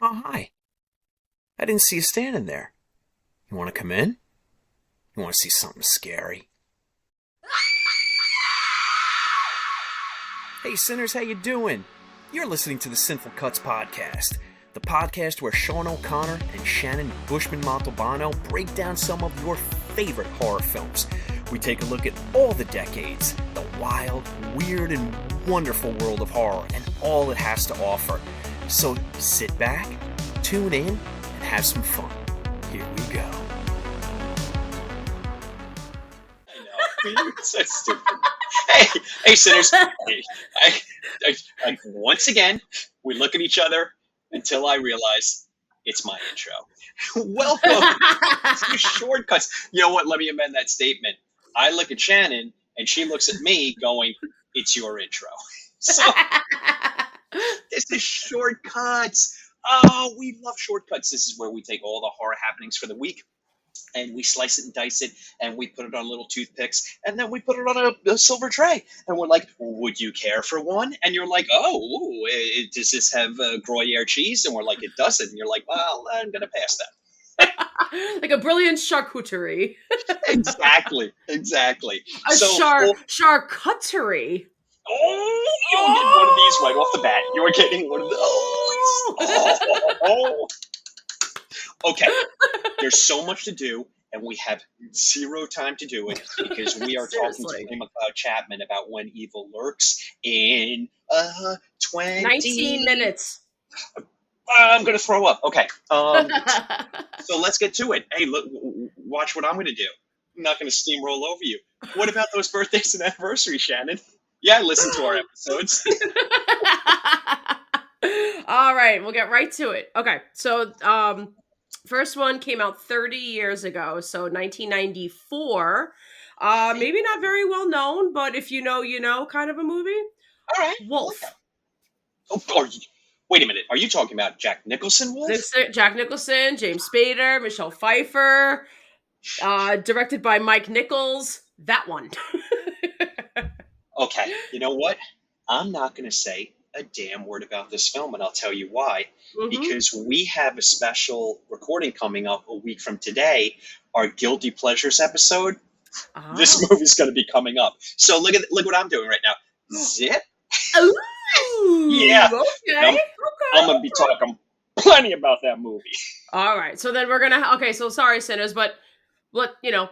Oh, hi. I didn't see you standing there. You want to come in? You want to see something scary? Hey, Cinners, how you doing? You're listening to the Sinful Cuts podcast, the podcast where Sean O'Connor and Shannon Bushman-Montalbano break down some of your favorite horror films. We take a look at all the decades, the wild, weird, and wonderful world of horror, and all it has to offer. So sit back, tune in, and have some fun. Here we go. I know. You're so stupid. Hey, Cinners. I once again, we look at each other until I realize it's my intro. Welcome to Shortcuts. You know what? Let me amend that statement. I look at Shannon, and she looks at me going, it's your intro. So, this is Shortcuts. Oh, we love Shortcuts. This is where we take all the horror happenings for the week, and we slice it and dice it, and we put it on little toothpicks, and then we put it on a silver tray. And we're like, would you care for one? And you're like, does this have Gruyere cheese? And we're like, it doesn't. And you're like, well, I'm going to pass that. Like a brilliant charcuterie. Exactly. A charcuterie. Oh, you were getting one of these right off the bat. You were getting one of those. Okay, there's so much to do, and we have zero time to do it because we are talking to Ray McLeod Chapman about When Evil Lurks in 19 minutes. I'm going to throw up. Okay, so let's get to it. Hey, look, watch what I'm going to do. I'm not going to steamroll over you. What about those birthdays and anniversaries, Shannon? Yeah, listen to our episodes. All right, we'll get right to it. Okay, so first one came out 30 years ago, so 1994. Maybe not very well known, but if you know, you know, kind of a movie. All right. Wolf. Wait a minute. Are you talking about Jack Nicholson Wolf? Jack Nicholson, James Spader, Michelle Pfeiffer, directed by Mike Nichols. That one. Okay, you know what? I'm not going to say a damn word about this film, and I'll tell you why. Mm-hmm. Because we have a special recording coming up a week from today, our Guilty Pleasures episode. Oh. This movie's going to be coming up. So look what I'm doing right now. Zip. Ooh, yeah. Okay. I'm going to be talking plenty about that movie. All right. So then we're going to... Okay, so sorry, Sinners, but...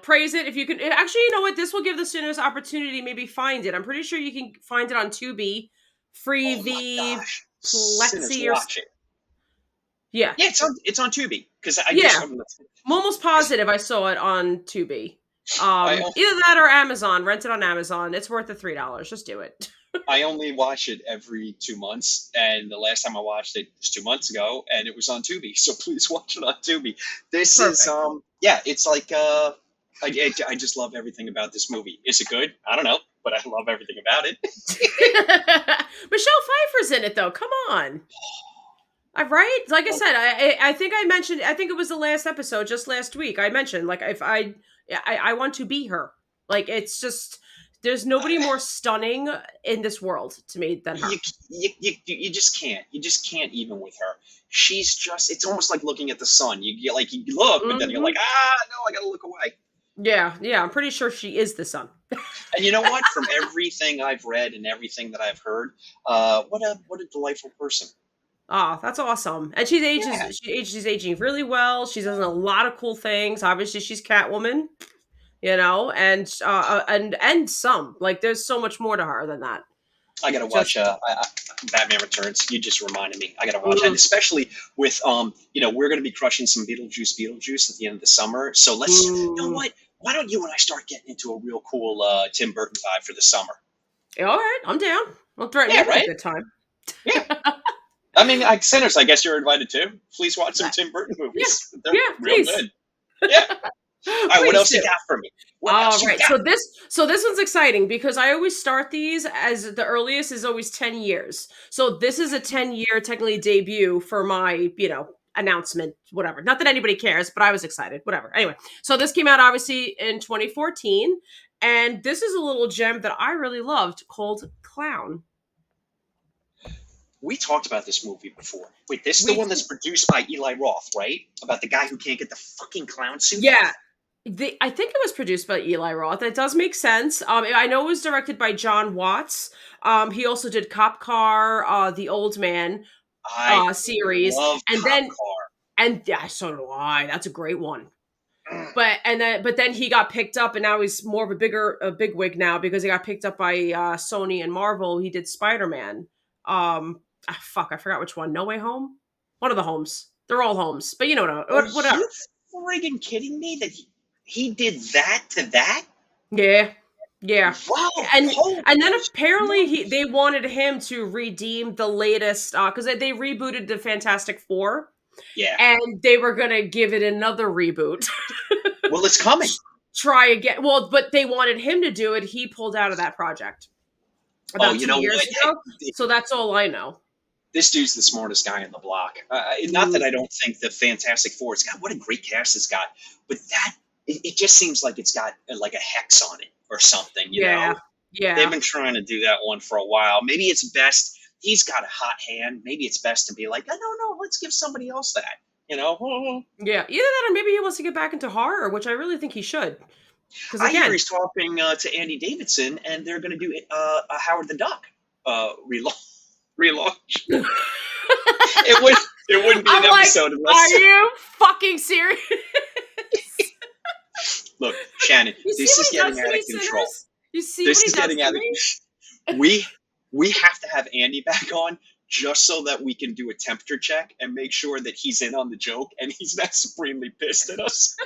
praise it if you can. Actually, you know what? This will give the Cinners opportunity to maybe find it. I'm pretty sure you can find it on Tubi, Freevee, Plexi, or watch it. Yeah, it's on Tubi because I'm almost positive I saw it on Tubi. Either that or Amazon. Rent it on Amazon. It's worth the $3. Just do it. I only watch it every 2 months, and the last time I watched it was 2 months ago, and it was on Tubi. So please watch it on Tubi. This Perfect. Is it's like I just love everything about this movie. Is it good? I don't know, but I love everything about it. Michelle Pfeiffer's in it though. Come on. Right? Like I said, I think I mentioned. I think it was the last episode, just last week. I mentioned like if I want to be her. Like it's just. There's nobody more stunning in this world to me than her. You just can't. You just can't even with her. She's just, it's almost like looking at the sun. You look, but then you're like, no, I gotta look away. Yeah, I'm pretty sure she is the sun. And you know what? From everything I've read and everything that I've heard, what a delightful person. Oh, that's awesome. And she's aging really well. She's done a lot of cool things. Obviously, she's Catwoman. You know, and some like there's so much more to her than that. I gotta watch Batman Returns. You just reminded me. I gotta watch it, and especially with we're gonna be crushing some Beetlejuice at the end of the summer. So let's you know what? Why don't you and I start getting into a real cool Tim Burton vibe for the summer? All right, I'm down. We'll threaten a good time. Yeah. I mean, Sinners, I guess you're invited too. Please watch some Tim Burton movies. Yeah. They're real good. Yeah. All right, what else you got for me? All right, so this one's exciting because I always start these as the earliest is always 10 years. So this is a 10-year technically debut for my, announcement, whatever. Not that anybody cares, but I was excited, whatever. Anyway, so this came out obviously in 2014, and this is a little gem that I really loved called Clown. we talked about this movie before. Wait, this is the one that's produced by Eli Roth, right? About the guy who can't get the fucking clown suit. Yeah. I think it was produced by Eli Roth. It does make sense. I know it was directed by John Watts. He also did Cop Car, The Old Man series, love and Cop then Car. and yeah, so do I. That's a great one. But then he got picked up, and now he's more of a big wig now because he got picked up by Sony and Marvel. He did Spider-Man. I forgot which one. No Way Home. One of the homes. They're all homes, but you know whatever. Are you friggin' kidding me that he did that to that? Yeah. Wow. And then apparently they wanted him to redeem the latest because they rebooted the Fantastic Four. Yeah. And they were gonna give it another reboot. Well, it's coming. Try again. Well, but they wanted him to do it. He pulled out of that project about 2 years ago. So that's all I know. This dude's the smartest guy on the block. Not that I don't think the Fantastic Four, it's got what a great cast it's got, but it just seems like it's got like a hex on it or something. You know? Yeah. They've been trying to do that one for a while. Maybe it's best. He's got a hot hand. Maybe it's best to be like, no, let's give somebody else that. You know? Yeah, either that or maybe he wants to get back into horror, which I really think he should. I hear he's talking to Andy Davidson, and they're going to do a Howard the Duck relaunch. It wouldn't be an episode unless. Are you fucking serious? Look, Shannon, this is getting out of control. You see this is getting out of control. We have to have Andy back on just so that we can do a temperature check and make sure that he's in on the joke and he's not supremely pissed at us.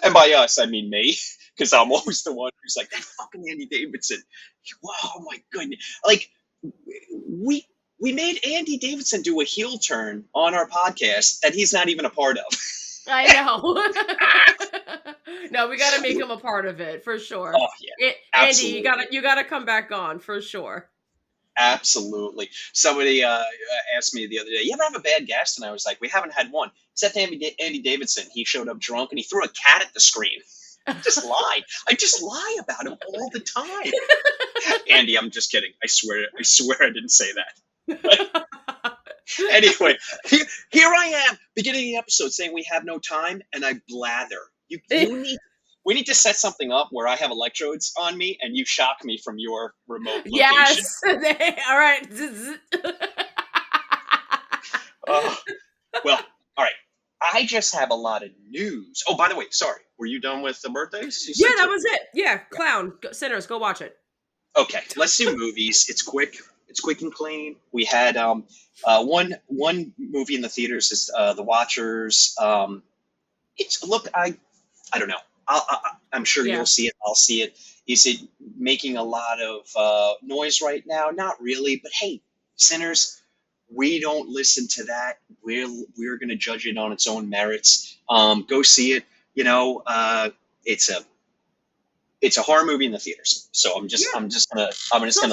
And by us, I mean me, because I'm always the one who's like, that fucking Andy Davidson. Oh my goodness. Like, we made Andy Davidson do a heel turn on our podcast that he's not even a part of. I know. No, we got to make him a part of it for sure. Oh yeah, Andy, you gotta come back on for sure. Absolutely. Somebody asked me the other day, you ever have a bad guest? And I was like, we haven't had one. Except Andy Davidson. He showed up drunk and he threw a cat at the screen. I just lie about him all the time. Andy, I'm just kidding. I swear I didn't say that. Anyway, here I am, beginning the episode saying we have no time, and I blather. We need to set something up where I have electrodes on me and you shock me from your remote location. Yes. All right. Well, all right. I just have a lot of news. Oh, by the way, sorry. Were you done with the birthdays? Yeah, that was it. Yeah, Clown. Sinners, go watch it. Okay, let's do movies. It's quick. It's quick and clean. We had one movie in the theaters is The Watchers. I don't know. I'm sure you'll see it. I'll see it. Is it making a lot of noise right now? Not really. But hey, Sinners, we don't listen to that. We're going to judge it on its own merits. Go see it. You know, it's a horror movie in the theaters. So I'm just gonna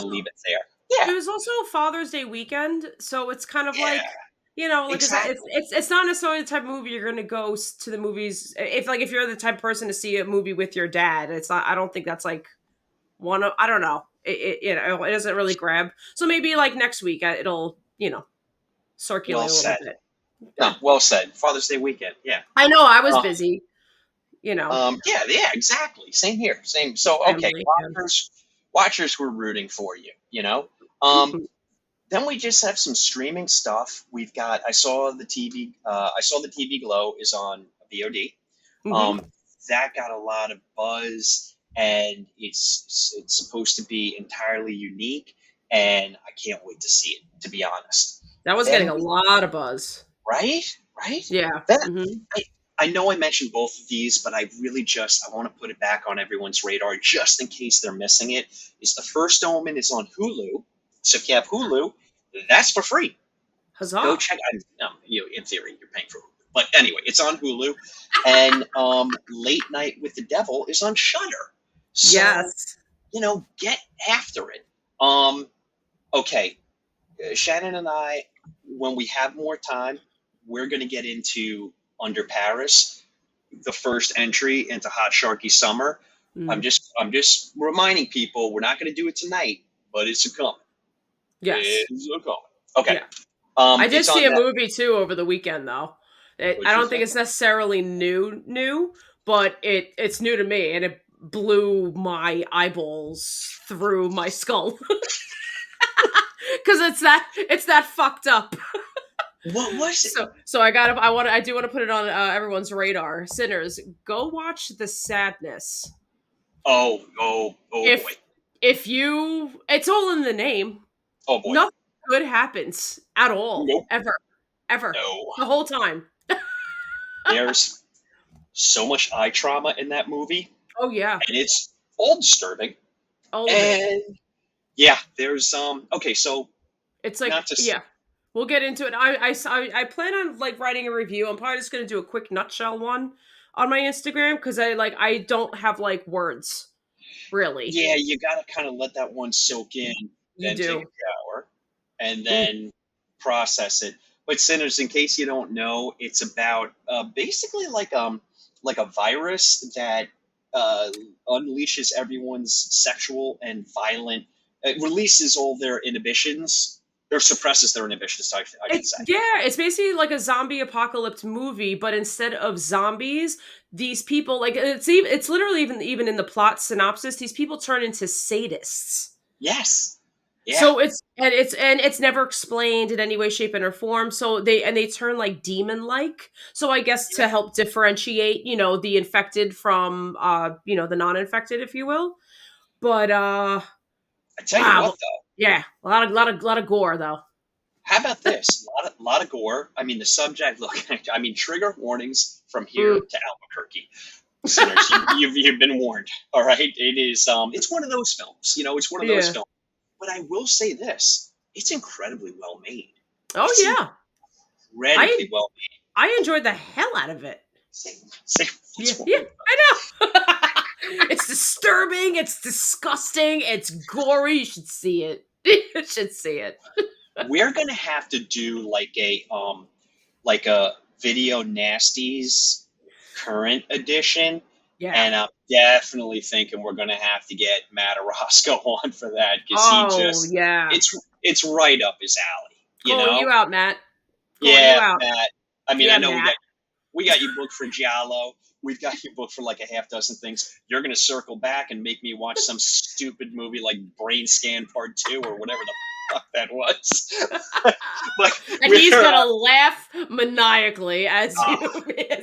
leave it there. Yeah. It was also Father's Day weekend, so it's kind of like. You know, like exactly. It's not necessarily the type of movie you're going to go to the movies. If you're the type of person to see a movie with your dad, it's not. I don't think that's like one of. I don't know. It doesn't really grab. So maybe like next week it'll circulate a little bit. No, well said. Father's Day weekend. Yeah. I know. I was busy. Yeah, exactly. Same here. Same. So okay, watchers, we're rooting for you. Then we just have some streaming stuff. We've got. I saw the TV Glow is on VOD. Mm-hmm. That got a lot of buzz, and it's supposed to be entirely unique. And I can't wait to see it. To be honest, that was getting a lot of buzz. Right. Yeah. I know I mentioned both of these, but I really I want to put it back on everyone's radar just in case they're missing it. Is The First Omen is on Hulu. So if you have Hulu, that's for free. Huzzah. Go check out. In theory, you're paying for Hulu. But anyway, it's on Hulu. And Late Night with the Devil is on Shudder. So, yes. Get after it. Okay. Shannon and I, when we have more time, we're going to get into Under Paris, the first entry into Hot Sharky Summer. I'm just reminding people we're not going to do it tonight, but it's a coming. Yes. It's a coming. Okay. Yeah. I did it's on see a that. movie too over the weekend though. I What'd you don't think think? it's necessarily new, but it's new to me, and it blew my eyeballs through my skull because it's that fucked up. What was it? So I do want to put it on everyone's radar. Sinners, go watch The Sadness. Oh boy. If you, it's all in the name. Oh boy. Nothing good happens at all, Nope. ever, No. the whole time. There's so much eye trauma in that movie, Oh yeah, and it's all disturbing. all of it. And yeah, there's okay, so It's like, not just yeah, we'll get into it. I plan on like writing a review. I'm probably just gonna do a quick nutshell one on my Instagram because I don't have like words really. yeah, you gotta kind of let that one soak in, You then take a do. shower, and Mm. then process it. But Sinners, in case you don't know, it's about basically like a virus that unleashes everyone's sexual and violent. It releases all their inhibitions or suppresses their inhibitions. I should say. It's basically like a zombie apocalypse movie, but instead of zombies, these people like it's literally even in the plot synopsis, these people turn into sadists. Yes. Yeah. So it's never explained in any way, shape, and or form. So they turn like demon like. So I guess to help differentiate, the infected from the non-infected, if you will. But I tell you wow, what, though. yeah, a lot of gore though. How about this? A lot of gore. I mean, the subject. Look, I mean, trigger warnings from here Mm. to Albuquerque. Sinners, you've been warned. All right, it is. It's one of those films. It's one of those Yeah. films. But I will say this: it's incredibly well made. Oh It's yeah, incredibly well made. I enjoyed the hell out of it. Say Yeah, what's wrong? yeah, I know. It's disturbing. It's disgusting. It's gory. You should see it. You should see it. We're gonna have to do like a video nasties current edition. Yeah. And I'm definitely thinking we're going to have to get Matt Orozco on for that because Yeah. it's right up his alley. Calling you out, Matt. Calling Yeah, you out. Matt. I mean, Yeah, I know Matt. we got you booked for Giallo. We've got you booked for like a half dozen things. You're going to circle back and make me watch some stupid movie like Brain Scan Part 2 or whatever the fuck that was. But And he's gonna laugh maniacally as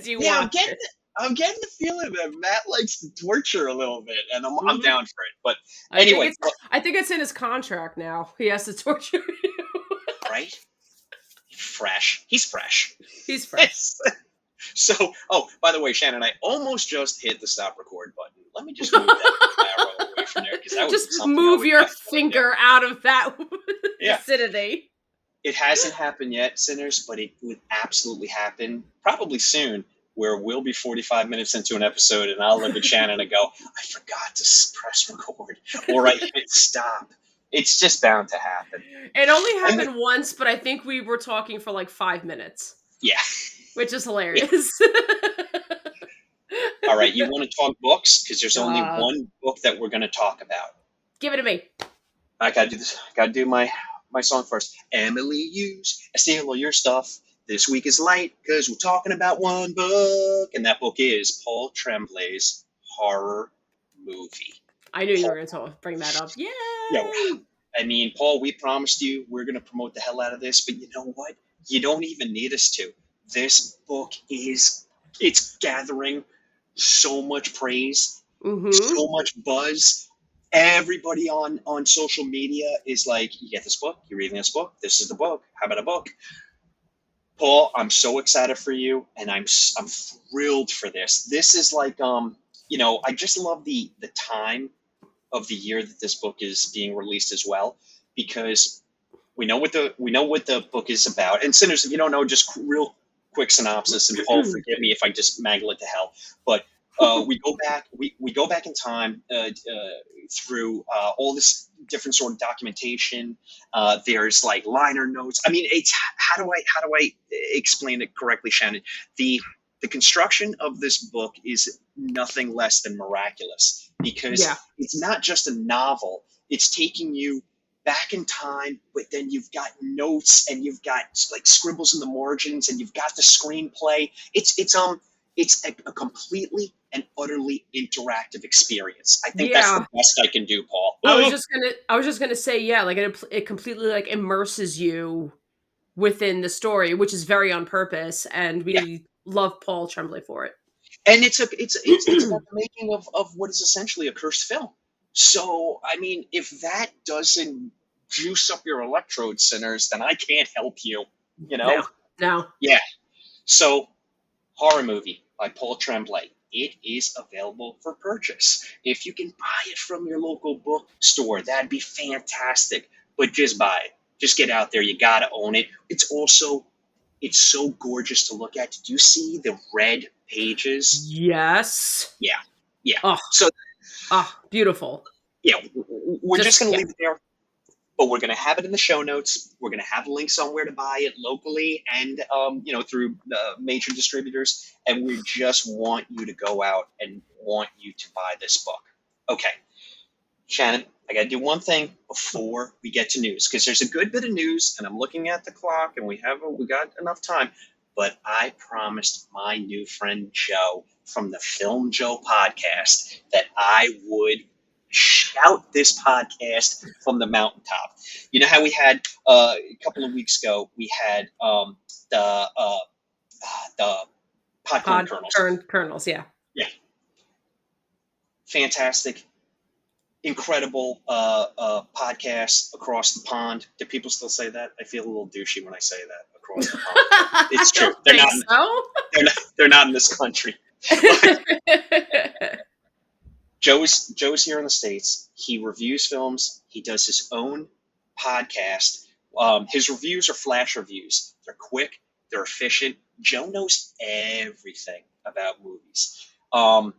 you yeah, watch it. I'm getting the feeling that Matt likes to torture a little bit, and I'm Mhm. down for it. But anyway, I think it's in his contract now. He has to torture you. right? Fresh. He's fresh. He's fresh. So, by the way, Shannon, I almost just hit the stop record button. Let me just move that arrow away from there because that was Just something move your finger out of that Yeah. vicinity. It hasn't happened yet, Sinners, but it would absolutely happen probably soon. Where we'll be 45 minutes into an episode, and I'll look at Shannon and go, "I forgot to press record," or I hit stop. It's just bound to happen. It only happened once, but I think we were talking for like 5 minutes. Yeah. Which is hilarious. All right, you want to talk books? Because there's only one book that we're going to talk about. Give it to me. I got to do this. Got to do my song first. Emily, I steal all your stuff. This week is light because we're talking about one book, and that book is Paul Tremblay's horror movie. I knew you were going to bring that up. Yay! Yeah, I mean, Paul, we promised you we're going to promote the hell out of this, but you know what? You don't even need us to. This book it's gathering so much praise, so much buzz. Everybody on social media is like, you get this book, you're reading this book, this is the book, how about a book? Paul, I'm so excited for you, and I'm thrilled for this. This is like, I just love the time of the year that this book is being released as well, because we know what the book is about. And Sinners, if you don't know, just real quick synopsis, and Paul, forgive me if I just mangle it to hell, but we go back in time through all this different sort of documentation. There's like liner notes. I mean, it's how do I explain it correctly, Shannon? The construction of this book is nothing less than miraculous because it's not just a novel. It's taking you back in time, but then you've got notes and you've got like scribbles in the margins and you've got the screenplay. It's a completely and utterly interactive experience. I think that's the Yeah. best I can do, Paul. I was just gonna say, yeah, like it completely like immerses you within the story, which is very on purpose, and Yeah, we love Paul Tremblay for it. and it's about the making of what is essentially a cursed film. So I mean, if that doesn't juice up your electrode, Sinners, then I can't help you. You know? No, no. Yeah. So horror movie by Paul Tremblay. It is available for purchase. If you can buy it from your local bookstore, that'd be fantastic. But just buy it. Just get out there. You gotta own it. It's so gorgeous to look at. Did you see the red pages? Yes. Yeah, yeah. Oh, So beautiful. yeah, we're just gonna Yeah. leave it there. But we're going to have it in the show notes. We're going to have a link somewhere to buy it locally and, through major distributors. And we just want you to go out and want you to buy this book. Okay. Shannon, I got to do one thing before we get to news, because there's a good bit of news and I'm looking at the clock and we got enough time. But I promised my new friend Joe from the FILMJOE podcast that I would shout this podcast from the mountaintop. You know how we had a couple of weeks ago, we had the popcorn kernels. Kernels, yeah. Yeah. Fantastic. Incredible podcast across the pond. Do people still say that? I feel a little douchey when I say that, across the pond. It's true. They're not in this country. Joe's here in the States. He reviews films. He does his own podcast. His reviews are flash reviews. They're quick. They're efficient. Joe knows everything about movies. But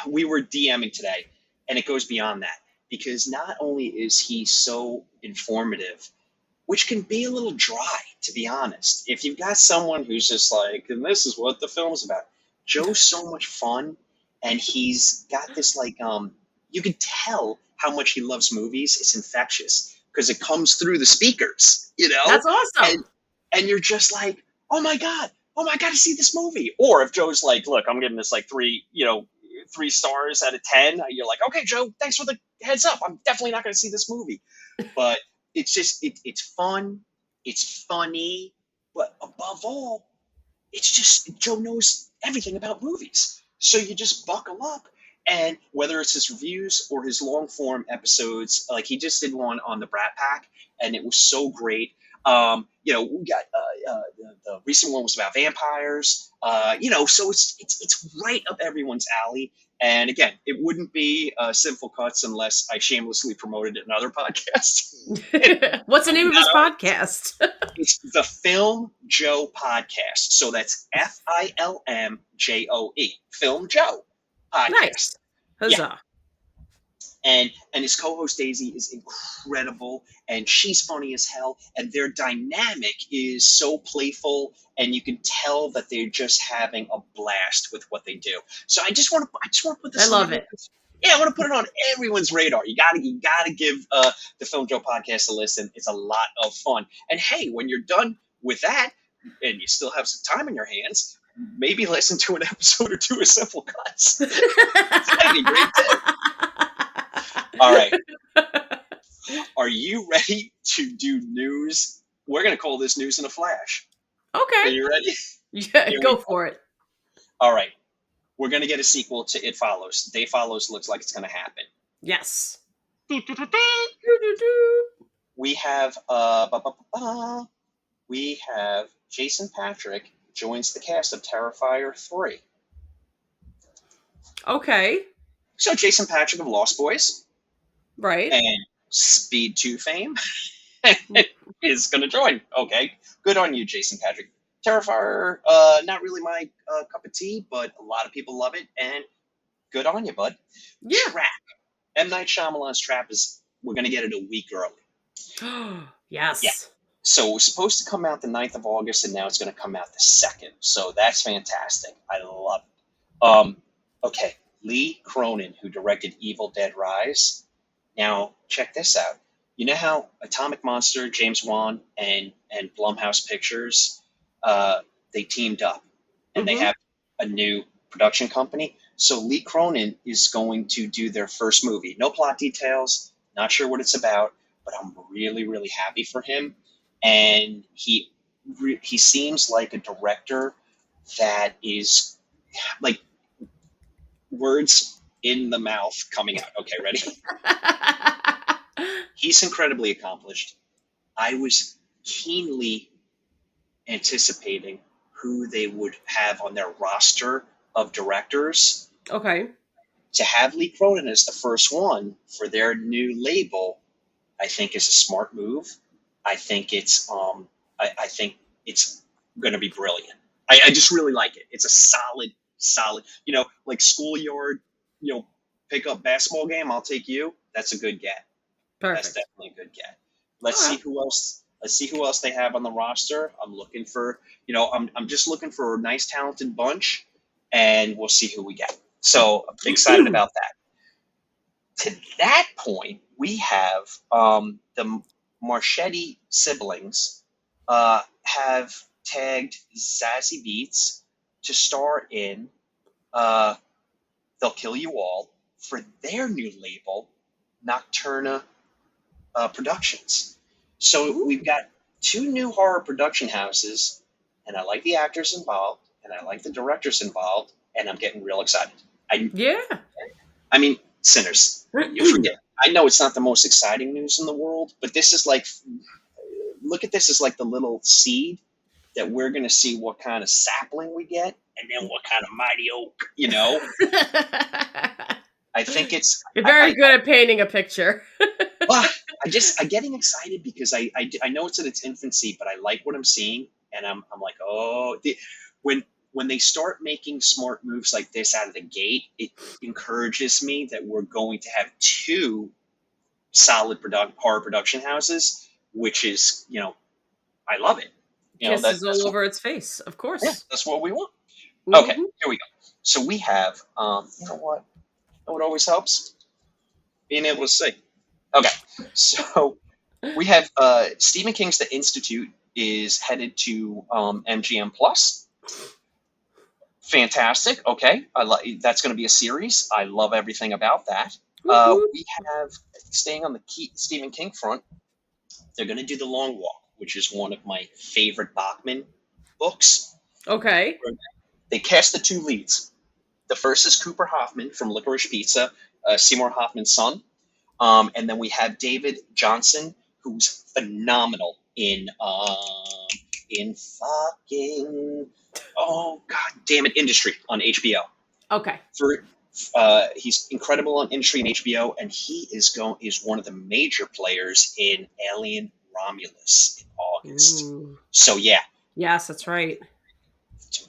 we were DMing today, and it goes beyond that. Because not only is he so informative, which can be a little dry, to be honest. If you've got someone who's just like, and this is what the film's about. Joe's so much fun. And he's got this you can tell how much he loves movies. It's infectious because it comes through the speakers, That's awesome. And you're just like, oh my God, I got to see this movie. Or if Joe's like, look, I'm giving this like 3 stars out of 10. You're like, okay, Joe, thanks for the heads up. I'm definitely not going to see this movie. But it's just, it's fun. It's funny. But above all, it's just, Joe knows everything about movies. So you just buckle up, and whether it's his reviews or his long form episodes, like he just did one on the Brat Pack, and it was so great. We got the recent one was about vampires. So it's right up everyone's alley. And again, it wouldn't be Sinful Cuts unless I shamelessly promoted another podcast. What's the name of his podcast? It's the FILMJOE podcast. So that's FILMJOE. FILMJOE podcast. Nice. Huzzah. Yeah. And his co-host Daisy is incredible, and she's funny as hell, and their dynamic is so playful, and you can tell that they're just having a blast with what they do. So I just want to put this. I love it. Yeah, I want to put it on everyone's radar. You gotta give the FILMJOE podcast a listen. It's a lot of fun. And hey, when you're done with that, and you still have some time in your hands, maybe listen to an episode or two of Simple Cuts. That'd be great too. All right. Are you ready to do news? We're going to call this news in a flash. Okay. Are you ready? Yeah, go for it. All right. We're going to get a sequel to It Follows. Day Follows looks like it's going to happen. Yes. We have Jason Patric joins the cast of Terrifier 3. Okay. So Jason Patric of Lost Boys. Right. And Speed 2 fame is going to join. Okay. Good on you, Jason Patric. Terrifier, not really my cup of tea, but a lot of people love it, and good on you, bud. Yeah. Trap. M. Night Shyamalan's Trap we're going to get it a week early. Yes. Yeah. So it was supposed to come out the 9th of August, and now it's going to come out the 2nd. So that's fantastic. I love it. Okay. Lee Cronin, who directed Evil Dead Rise. Now, check this out. You know how Atomic Monster, James Wan, and Blumhouse Pictures, they teamed up, and they Mm-hmm. have a new production company. So Lee Cronin is going to do their first movie. No plot details, not sure what it's about, but I'm really, really happy for him. And he seems like a director that is like words in the mouth coming out. Okay, ready? He's incredibly accomplished. I was keenly anticipating who they would have on their roster of directors. Okay. To have Lee Cronin as the first one for their new label, I think is a smart move. I think it's I think it's going to be brilliant. I just really like it. It's a solid, like schoolyard, pick up basketball game. I'll take you. That's a good get. That's Perfect. definitely a good get. Let's see who else. Let's see who else they have on the roster. I'm looking for, I'm just looking for a nice, talented bunch, and we'll see who we get. So I'm excited about that. To that point, we have the Marchetti siblings have tagged Zazie Beetz to star in They'll Kill You All for their new label, Nocturna Productions. So we've got two new horror production houses, and I like the actors involved, and I like the directors involved, and I'm getting real excited. Yeah. I mean, Cinners, you forget. I know it's not the most exciting news in the world, but this is like, look at this as like the little seed that we're going to see what kind of sapling we get, and then what kind of mighty oak, I think it's... You're very good at painting a picture. Well, I'm getting excited because I know it's in its infancy, but I like what I'm seeing, and I'm like, when they start making smart moves like this out of the gate, it encourages me that we're going to have two solid horror production houses, which is, I love it. Kisses all over its face, of course. Yeah, that's what we want. Mm-hmm. Okay, here we go. So we have, you know what? What always helps? Being able to see. Okay, so we have Stephen King's The Institute is headed to MGM Plus. Fantastic. Okay, that's going to be a series. I love everything about that. We have, staying on the Stephen King front, they're going to do The Long Walk, which is one of my favorite Bachman books. Okay. They cast the two leads. The first is Cooper Hoffman from Licorice Pizza, Seymour Hoffman's son. And then we have David Johnson, who's phenomenal in fucking, oh god damn it, Industry on HBO. Okay. He's incredible on Industry and HBO, and he is one of the major players in Alien Romulus in August. Ooh. So yeah. Yes, that's right.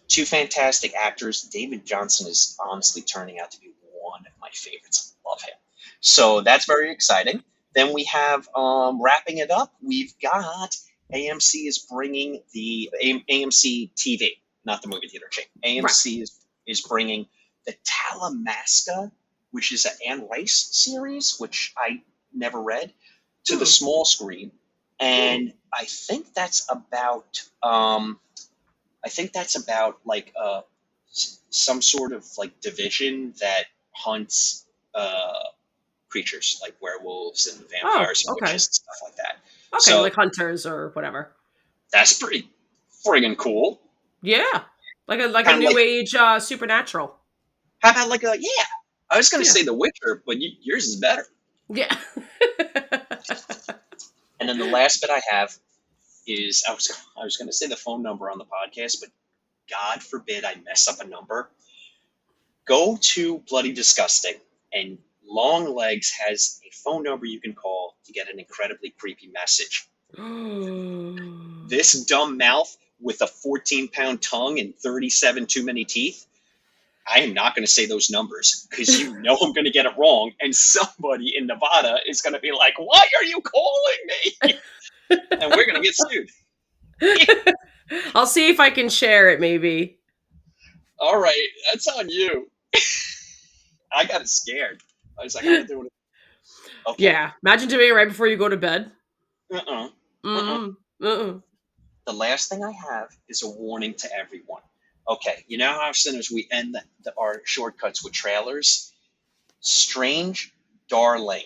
Two fantastic actors. David Johnson is honestly turning out to be one of my favorites. I love him. So that's very exciting. Then we have, wrapping it up, we've got AMC is bringing the AMC TV, not the movie theater chain. AMC is bringing the Talamasca, which is an Anne Rice series, which I never read, to the small screen. And I think that's about like some sort of like division that hunts creatures like werewolves and vampires and witches and stuff like that. Okay, so, like hunters or whatever. That's pretty friggin' cool. Yeah, like a new age supernatural. How about like I was gonna say The Witcher, but yours is better. Yeah. And then the last bit I have is I was going to say the phone number on the podcast, but God forbid I mess up a number. Go to Bloody Disgusting, and Long Legs has a phone number you can call to get an incredibly creepy message. This dumb mouth with a 14-pound tongue and 37 too many teeth, I am not going to say those numbers because I'm going to get it wrong, and somebody in Nevada is going to be like, "Why are you calling me?" And we're going to get sued. I'll see if I can share it, maybe. All right, that's on you. I got scared. I was like, I'm going to do it. Okay. Yeah. Imagine doing it right before you go to bed. Uh-uh. Uh-uh. Mm. Uh-uh. The last thing I have is a warning to everyone. Okay, you know how Sinners we end our shortcuts with trailers? Strange Darling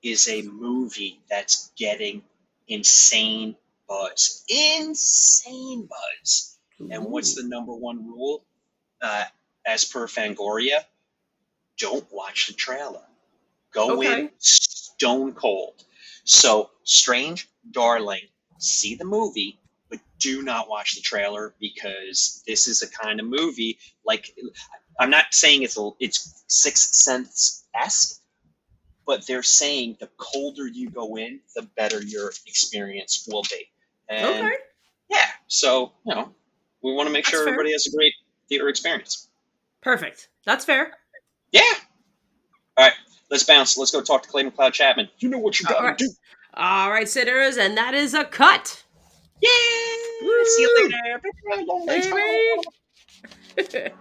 is a movie that's getting insane buzz. Insane buzz. And what's Ooh. the number one rule? As per Fangoria, don't watch the trailer. Go in Okay. stone cold. So, Strange Darling, see the movie, but do not watch the trailer because this is a kind of movie like I'm not saying it's Sixth Sense esque, but they're saying the colder you go in, the better your experience will be. And Okay. yeah, so we want to make That's sure fair. everybody has a great theater experience. Perfect. That's fair. Yeah. All right, let's bounce. Let's go talk to Clayton Cloud Chapman. You know what you got All to right. do. All right, sitters, and that is a cut. Yeah. See you Woo! later. Baby.